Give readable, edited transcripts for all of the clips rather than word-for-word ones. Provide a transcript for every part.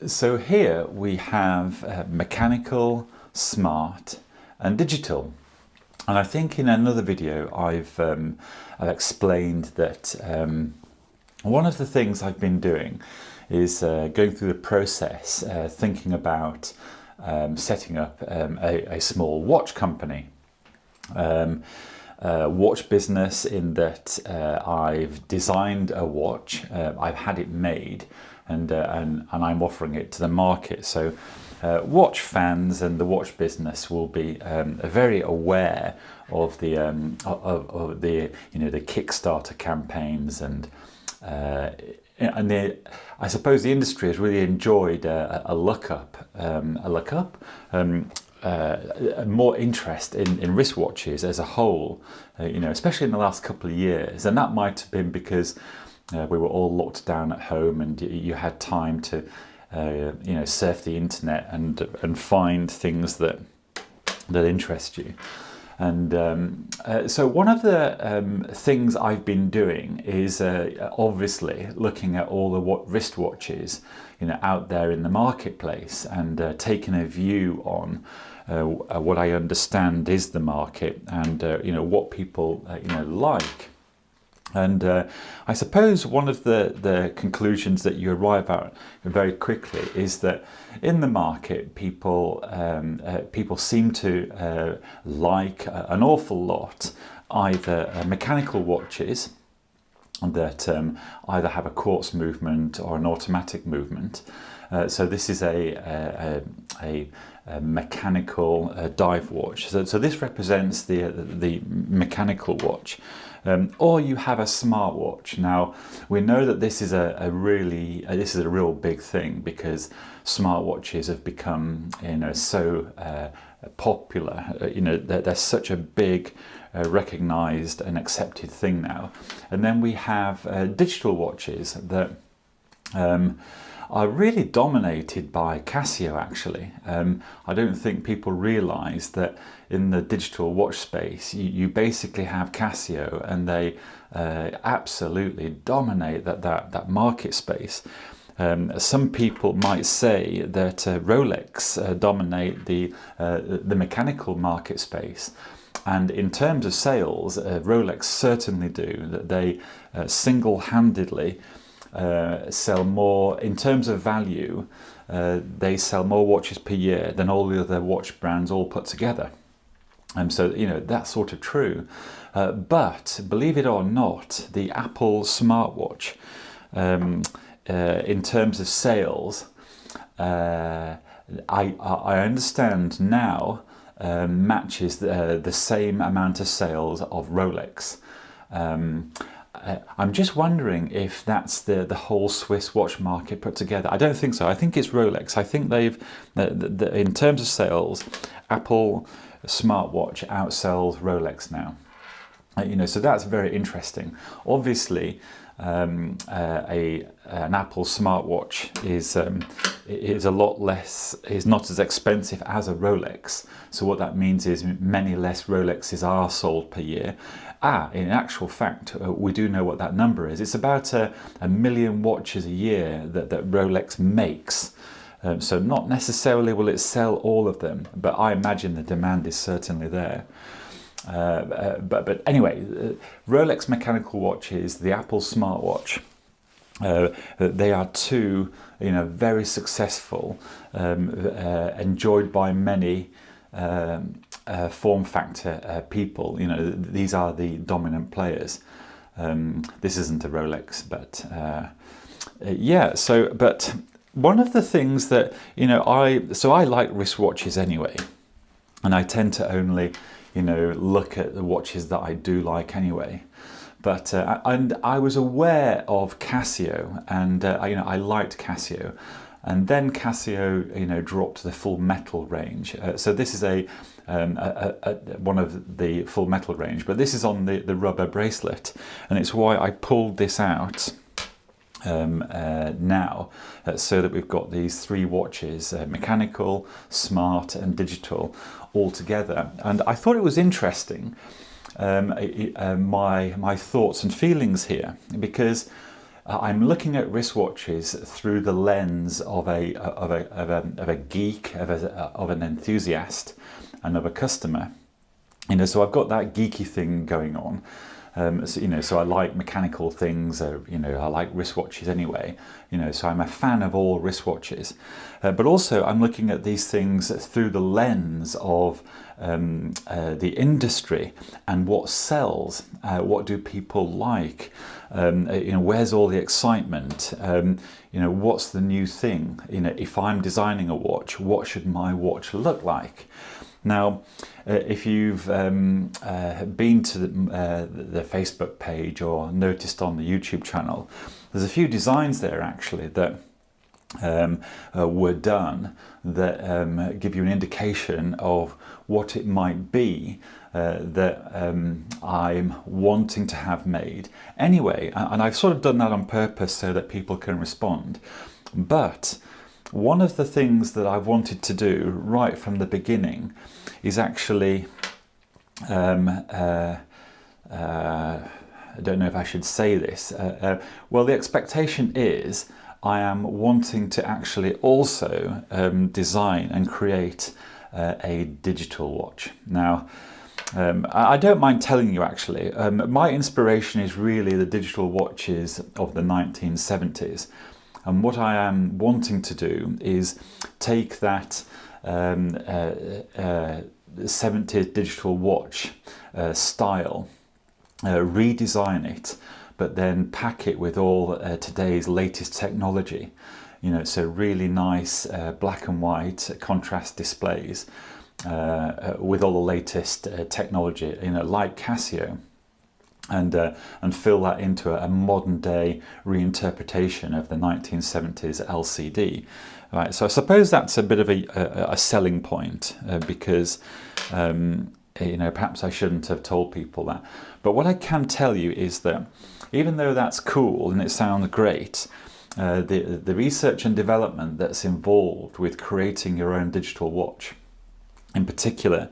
So here we have mechanical, smart and digital. And I think in another video I've explained that one of the things I've been doing is going through the process, thinking about setting up a small watch company. Watch business in that I've designed a watch, I've had it made, and I'm offering it to the market. So watch fans and the watch business will be very aware of the the Kickstarter campaigns and I suppose the industry has really enjoyed a more interest in wristwatches as a whole, especially in the last couple of years. And that might have been because we were all locked down at home and you had time to, surf the internet and find things that interest you. And so one of the things I've been doing is obviously looking at all the wristwatches out there in the marketplace and taking a view on what I understand is the market and what people like. And I suppose one of the conclusions that you arrive at very quickly is that in the market, people seem to like an awful lot either mechanical watches that either have a quartz movement or an automatic movement. So this is a mechanical dive watch. So this represents the mechanical watch. Or you have a smartwatch. Now we know that this is a real big thing because smartwatches have become so popular. They're such a big recognized and accepted thing now. And then we have digital watches that are really dominated by Casio, actually. I don't think people realize that in the digital watch space, you basically have Casio and they absolutely dominate that market space. Some people might say that Rolex dominate the mechanical market space. And in terms of sales, Rolex certainly do, that they single-handedly sell more, in terms of value, they sell more watches per year than all the other watch brands all put together. So, that's sort of true. But believe it or not, the Apple smartwatch, in terms of sales, I understand now matches the same amount of sales of Rolex. I'm just wondering if that's the whole Swiss watch market put together. I don't think so. I think it's Rolex. I think they've, in terms of sales, Apple smartwatch outsells Rolex now. So that's very interesting. Obviously, an Apple smartwatch is a lot less, is not as expensive as a Rolex. So what that means is many less Rolexes are sold per year. In actual fact, we do know what that number is. It's about a million watches a year that Rolex makes. So not necessarily will it sell all of them, but I imagine the demand is certainly there. But anyway, Rolex mechanical watches, the Apple smartwatch, they are two, very successful, enjoyed by many form factor people. These are the dominant players. This isn't a Rolex, but yeah. So, but one of the things that I like wristwatches anyway, and I tend to only look at the watches that I do like anyway. But and I was aware of Casio, and I liked Casio, and then Casio dropped the full metal range. So this is one of the full metal range, but this is on the rubber bracelet, and it's why I pulled this out now, so that we've got these three watches, mechanical, smart and digital, all together. And I thought it was interesting, my thoughts and feelings here, because I'm looking at wristwatches through the lens of a geek, of an enthusiast, and of a customer. So I've got that geeky thing going on. So I like mechanical things. I like wristwatches anyway. So I'm a fan of all wristwatches. But also, I'm looking at these things through the lens of the industry and what sells. What do people like? Where's all the excitement? What's the new thing? If I'm designing a watch, what should my watch look like? Now, if you've been to the Facebook page or noticed on the YouTube channel, there's a few designs there actually that were done that give you an indication of what it might be that I'm wanting to have made. Anyway, and I've sort of done that on purpose so that people can respond. But one of the things that I've wanted to do right from the beginning is actually, I don't know if I should say this, well, the expectation is I am wanting to actually also design and create a digital watch. Now, I don't mind telling you actually, my inspiration is really the digital watches of the 1970s. And what I am wanting to do is take that 70s digital watch style, redesign it, but then pack it with all today's latest technology. So really nice black and white contrast displays with all the latest technology, like Casio. And fill that into a modern day reinterpretation of the 1970s LCD. Right, so I suppose that's a bit of a selling point because perhaps I shouldn't have told people that. But what I can tell you is that even though that's cool and it sounds great, the research and development that's involved with creating your own digital watch, in particular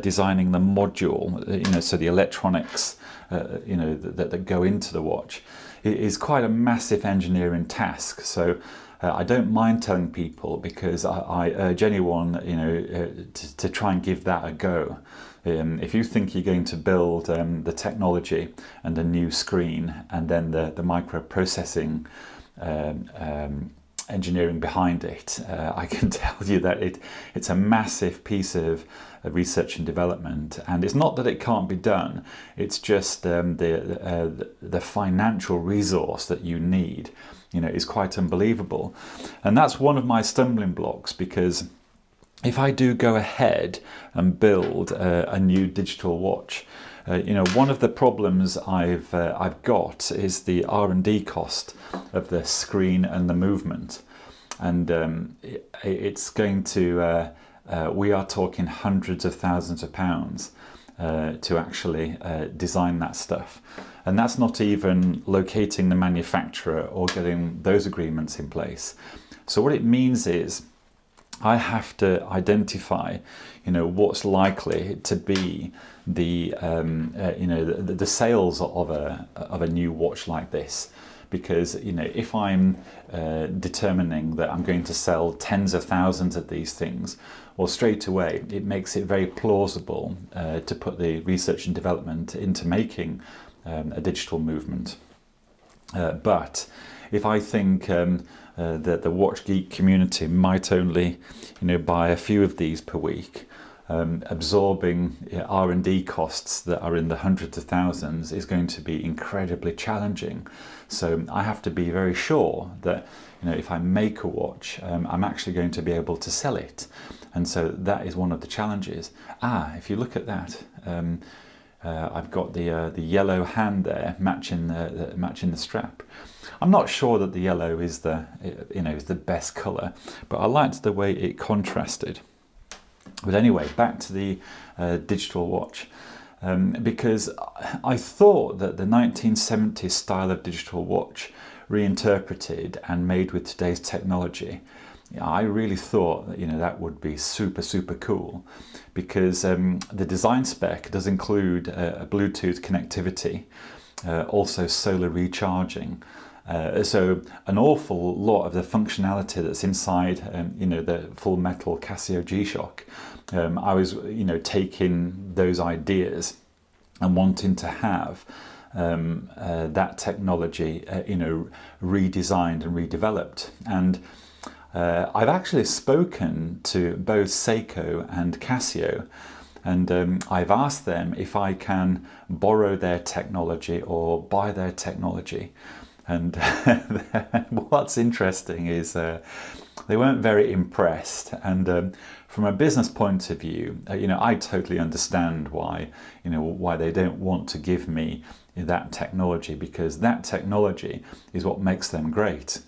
designing the module, so the electronics that go into the watch, is quite a massive engineering task. So I don't mind telling people, because I urge anyone to try and give that a go. If you think you're going to build the technology and a new screen and then the microprocessing engineering behind it, I can tell you that it's a massive piece of research and development, and it's not that it can't be done, it's just the financial resource that you need is quite unbelievable. And that's one of my stumbling blocks, because if I do go ahead and build a new digital watch, one of the problems I've got is the R&D cost of the screen and the movement, and it's going to we are talking hundreds of thousands of pounds to actually design that stuff, and that's not even locating the manufacturer or getting those agreements in place. So what it means is I have to identify, what's likely to be the the sales of a new watch like this, because if I'm determining that I'm going to sell tens of thousands of these things, well, straight away it makes it very plausible to put the research and development into making a digital movement. But if I think that the watch geek community might only buy a few of these per week, absorbing R&D costs that are in the hundreds of thousands is going to be incredibly challenging. So I have to be very sure that if I make a watch, I'm actually going to be able to sell it. And so that is one of the challenges. If you look at that, I've got the yellow hand there matching the strap. I'm not sure that the yellow is is the best colour, but I liked the way it contrasted. But anyway, back to the digital watch, because I thought that the 1970s style of digital watch, reinterpreted and made with today's technology, I really thought that that would be super, super cool, because the design spec does include a Bluetooth connectivity, also solar recharging, So an awful lot of the functionality that's inside, the full metal Casio G-Shock, I was, taking those ideas and wanting to have that technology, redesigned and redeveloped. And I've actually spoken to both Seiko and Casio, and I've asked them if I can borrow their technology or buy their technology. And what's interesting is they weren't very impressed. And from a business point of view, I totally understand why they don't want to give me that technology, because that technology is what makes them great.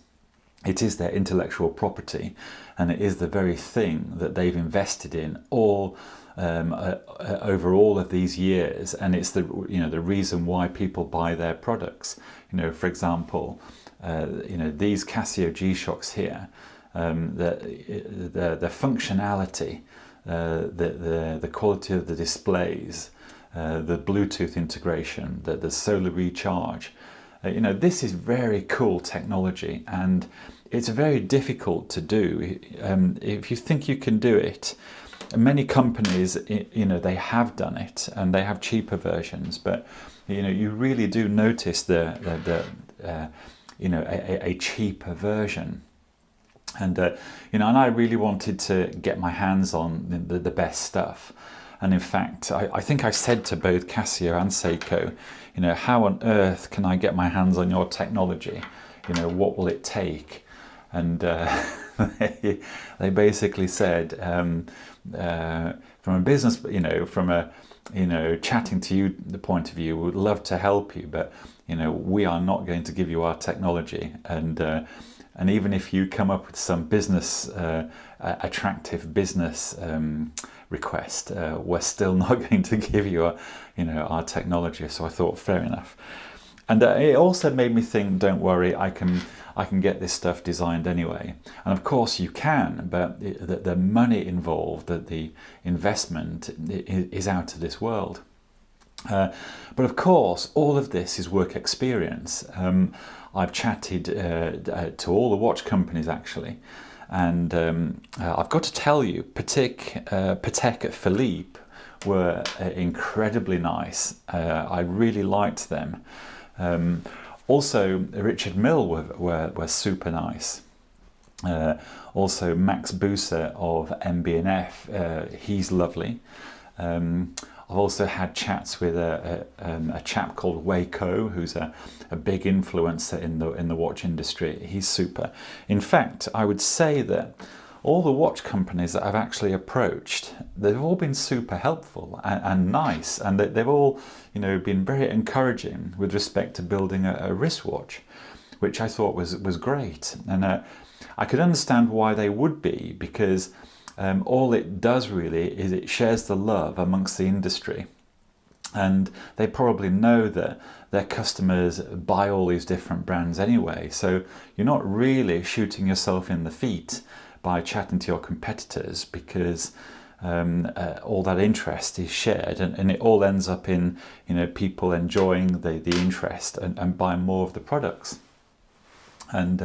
It is their intellectual property, and it is the very thing that they've invested in all over all of these years, and it's the reason why people buy their products. For example, these Casio G-Shocks here, the functionality, the quality of the displays, the Bluetooth integration, the solar recharge. This is very cool technology, and it's very difficult to do. If you think you can do it, many companies, they have done it, and they have cheaper versions, but you really do notice a cheaper version. And and I really wanted to get my hands on the best stuff. And in fact, I think I said to both Casio and Seiko, how on earth can I get my hands on your technology? What will it take? And they basically said, from a business, from a chatting to you, the point of view, we would love to help you, but we are not going to give you our technology. And even if you come up with some business attractive business request, we're still not going to give you our technology. So I thought, fair enough. And it also made me think, don't worry, I can get this stuff designed anyway. And of course you can, but the money involved, the investment is out of this world. But of course, all of this is work experience. I've chatted to all the watch companies actually, and I've got to tell you, Patek Philippe were incredibly nice. I really liked them. Also, Richard Mille were super nice. Also, Max Buser of MB&F, he's lovely. I've also had chats with a chap called Wei Ko, who's a big influencer in the watch industry. He's super. In fact, I would say that all the watch companies that I've actually approached, they've all been super helpful and nice, and they've all been very encouraging with respect to building a wristwatch, which I thought was great. And I could understand why they would be, because all it does really is it shares the love amongst the industry, and they probably know that their customers buy all these different brands anyway, so you're not really shooting yourself in the feet by chatting to your competitors, because all that interest is shared, and it all ends up in people enjoying the interest and buying more of the products. And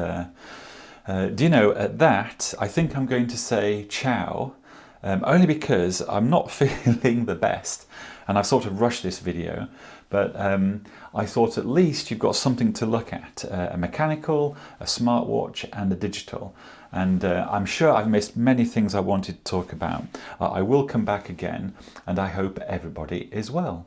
do you know, at that, I think I'm going to say ciao, only because I'm not feeling the best, and I've sort of rushed this video, but I thought at least you've got something to look at, a mechanical, a smartwatch and a digital. And I'm sure I've missed many things I wanted to talk about. I will come back again, and I hope everybody is well.